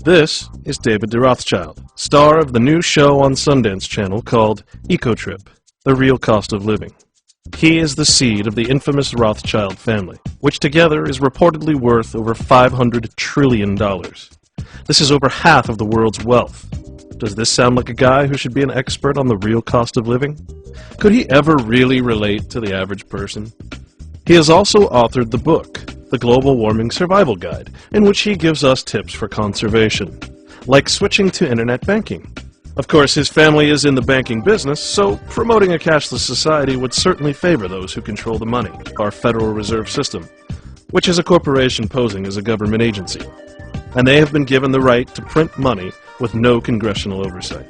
This is David de Rothschild, star of the new show on Sundance Channel called EcoTrip, The Real Cost of Living. He is the seed of the infamous Rothschild family, which together is reportedly worth over $500 trillion. This is over half of the world's wealth. Does this sound like a guy who should be an expert on the real cost of living? Could he ever really relate to the average person? He has also authored the book, The Global Warming Survival Guide, in which he gives us tips for conservation, like switching to internet banking. Of course, his family is in the banking business, so promoting a cashless society would certainly favor those who control the money, our Federal Reserve System, which is a corporation posing as a government agency. And they have been given the right to print money with no congressional oversight.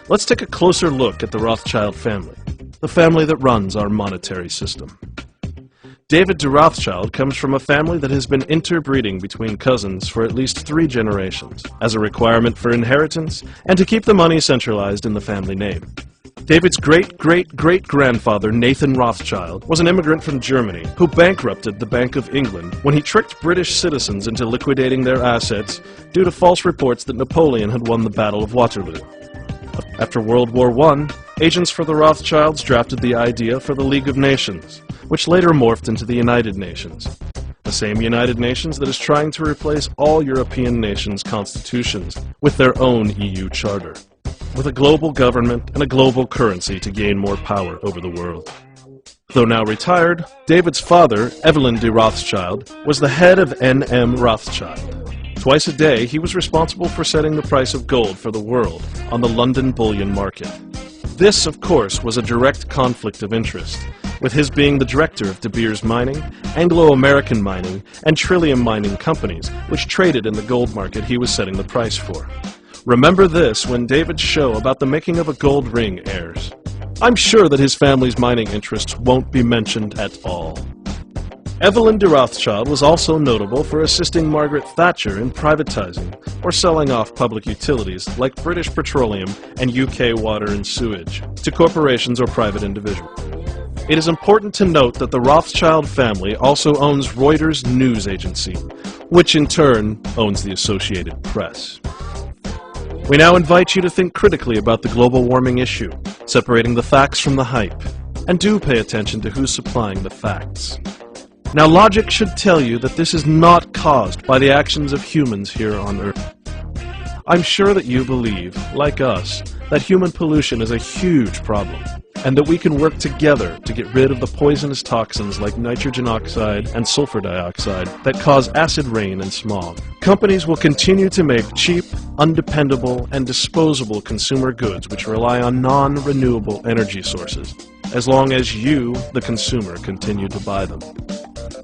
Let's take a closer look at the Rothschild family, the family that runs our monetary system. David de Rothschild comes from a family that has been interbreeding between cousins for at least 3 generations, as a requirement for inheritance and to keep the money centralized in the family name. David's great-great-great-grandfather, Nathan Rothschild, was an immigrant from Germany who bankrupted the Bank of England when he tricked British citizens into liquidating their assets due to false reports that Napoleon had won the Battle of Waterloo. After World War I, agents for the Rothschilds drafted the idea for the League of Nations, which later morphed into the United Nations, the same United Nations that is trying to replace all European nations' constitutions with their own EU charter, with a global government and a global currency to gain more power over the world. Though now retired, David's father, Evelyn de Rothschild, was the head of N.M. Rothschild. Twice a day, he was responsible for setting the price of gold for the world on the London bullion market. This, of course, was a direct conflict of interest, with his being the director of De Beers Mining, Anglo-American Mining, and Trillium Mining companies, which traded in the gold market he was setting the price for. Remember this when David's show about the making of a gold ring airs. I'm sure that his family's mining interests won't be mentioned at all. Evelyn de Rothschild was also notable for assisting Margaret Thatcher in privatizing or selling off public utilities like British Petroleum and UK Water and Sewage to corporations or private individuals. It is important to note that the Rothschild family also owns Reuters news agency, which in turn owns the Associated Press. We now invite you to think critically about the global warming issue, separating the facts from the hype, and do pay attention to who's supplying the facts. Now, logic should tell you that this is not caused by the actions of humans here on Earth. I'm sure that you believe, like us, that human pollution is a huge problem, and that we can work together to get rid of the poisonous toxins like nitrogen oxide and sulfur dioxide that cause acid rain and smog. Companies will continue to make cheap, undependable, and disposable consumer goods which rely on non-renewable energy sources, as long as you, the consumer, continue to buy them.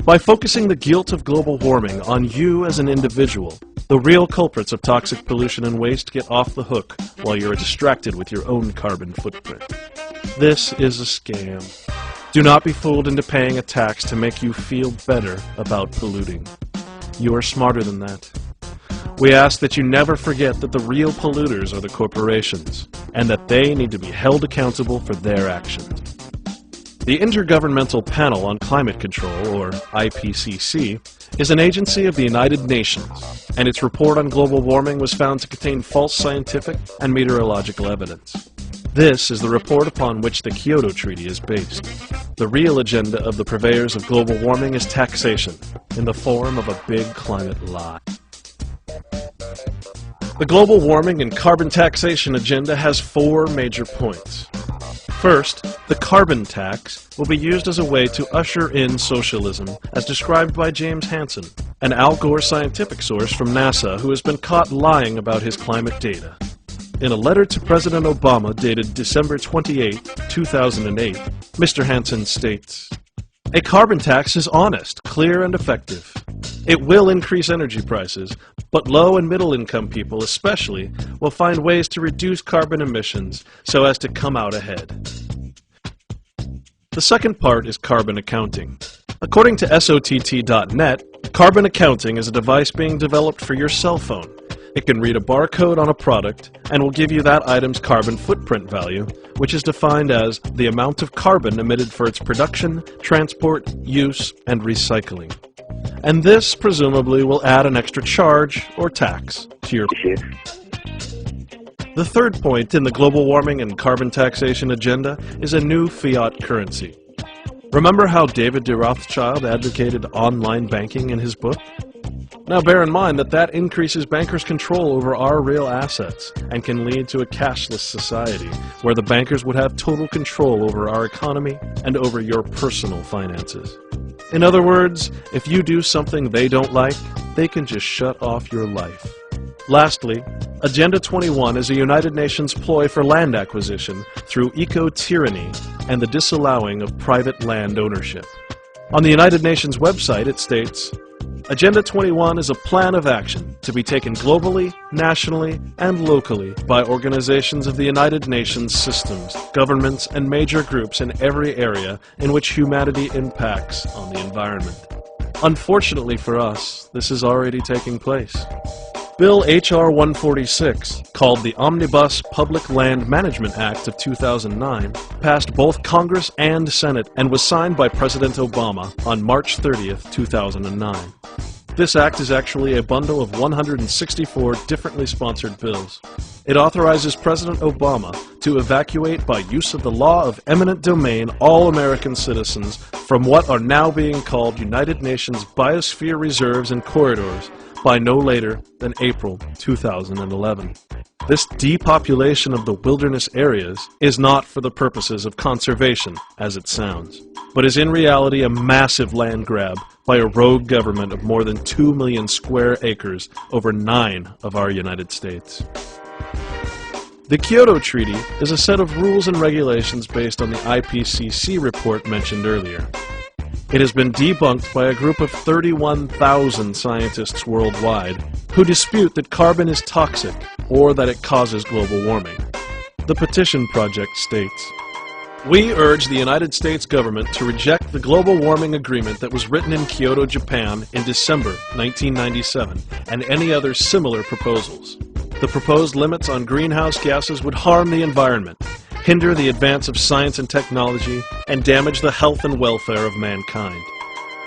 By focusing the guilt of global warming on you as an individual, the real culprits of toxic pollution and waste get off the hook while you're distracted with your own carbon footprint. This is a scam. Do not be fooled into paying a tax to make you feel better about polluting. You are smarter than that. We ask that you never forget that the real polluters are the corporations, and that they need to be held accountable for their actions. The Intergovernmental Panel on Climate Control, or IPCC, is an agency of the United Nations, and its report on global warming was found to contain false scientific and meteorological evidence. This is the report upon which the Kyoto Treaty is based. The real agenda of the purveyors of global warming is taxation, in the form of a big climate lie. The global warming and carbon taxation agenda has 4 major points. First, the carbon tax will be used as a way to usher in socialism, as described by James Hansen, an Al Gore scientific source from NASA who has been caught lying about his climate data. In a letter to President Obama dated December 28, 2008, Mr. Hansen states, "A carbon tax is honest, clear, and effective. It will increase energy prices, but low and middle income people especially will find ways to reduce carbon emissions so as to come out ahead." The second part is carbon accounting. According to SOTT.net, carbon accounting is a device being developed for your cell phone. It can read a barcode on a product and will give you that item's carbon footprint value, which is defined as the amount of carbon emitted for its production, transport, use, and recycling. And this, presumably, will add an extra charge or tax to your... The third point in the global warming and carbon taxation agenda is a new fiat currency. Remember how David de Rothschild advocated online banking in his book? Now bear in mind that that increases bankers' control over our real assets and can lead to a cashless society where the bankers would have total control over our economy and over your personal finances. In other words, if you do something they don't like, they can just shut off your life. Lastly, Agenda 21 is a United Nations ploy for land acquisition through eco-tyranny and the disallowing of private land ownership. On the United Nations website, it states, Agenda 21 is a plan of action to be taken globally, nationally, and locally by organizations of the United Nations systems, governments, and major groups in every area in which humanity impacts on the environment. Unfortunately for us, this is already taking place. Bill H.R. 146, called the Omnibus Public Land Management Act of 2009, passed both Congress and Senate and was signed by President Obama on March 30th, 2009. This act is actually a bundle of 164 differently sponsored bills. It authorizes President Obama to evacuate by use of the law of eminent domain all American citizens from what are now being called United Nations Biosphere Reserves and Corridors by no later than April 2011. This depopulation of the wilderness areas is not for the purposes of conservation, as it sounds, but is in reality a massive land grab by a rogue government of more than 2 million square acres over 9 of our United States. The Kyoto Treaty is a set of rules and regulations based on the IPCC report mentioned earlier. It has been debunked by a group of 31,000 scientists worldwide who dispute that carbon is toxic or that it causes global warming. The petition project states, "We urge the United States government to reject the global warming agreement that was written in Kyoto, Japan in December 1997 and any other similar proposals. The proposed limits on greenhouse gases would harm the environment, hinder the advance of science and technology, and damage the health and welfare of mankind.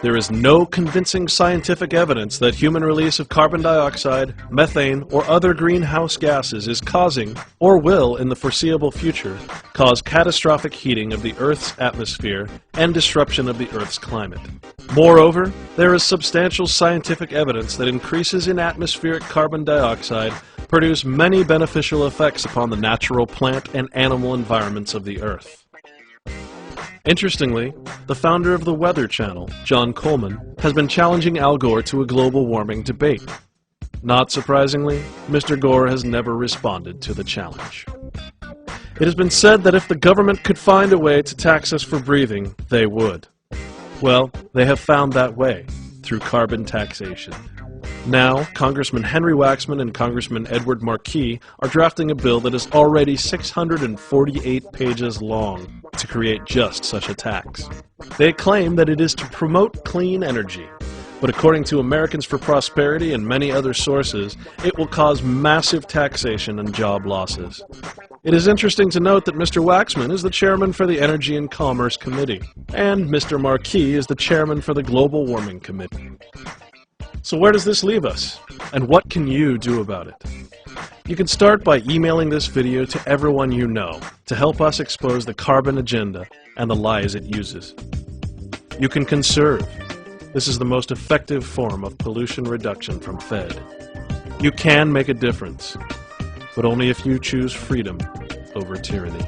There is no convincing scientific evidence that human release of carbon dioxide, methane, or other greenhouse gases is causing, or will in the foreseeable future, cause catastrophic heating of the Earth's atmosphere and disruption of the Earth's climate. Moreover, there is substantial scientific evidence that increases in atmospheric carbon dioxide produce many beneficial effects upon the natural plant and animal environments of the Earth." Interestingly, the founder of the Weather Channel, John Coleman, has been challenging Al Gore to a global warming debate. Not surprisingly, Mr. Gore has never responded to the challenge. It has been said that if the government could find a way to tax us for breathing, they would. Well, they have found that way, through carbon taxation. Now, Congressman Henry Waxman and Congressman Edward Markey are drafting a bill that is already 648 pages long to create just such a tax. They claim that it is to promote clean energy, but according to Americans for Prosperity and many other sources, it will cause massive taxation and job losses. It is interesting to note that Mr. Waxman is the chairman for the Energy and Commerce Committee, and Mr. Markey is the chairman for the Global Warming Committee. So where does this leave us? And what can you do about it? You can start by emailing this video to everyone you know to help us expose the carbon agenda and the lies it uses. You can conserve. This is the most effective form of pollution reduction from Fed. You can make a difference, but only if you choose freedom over tyranny.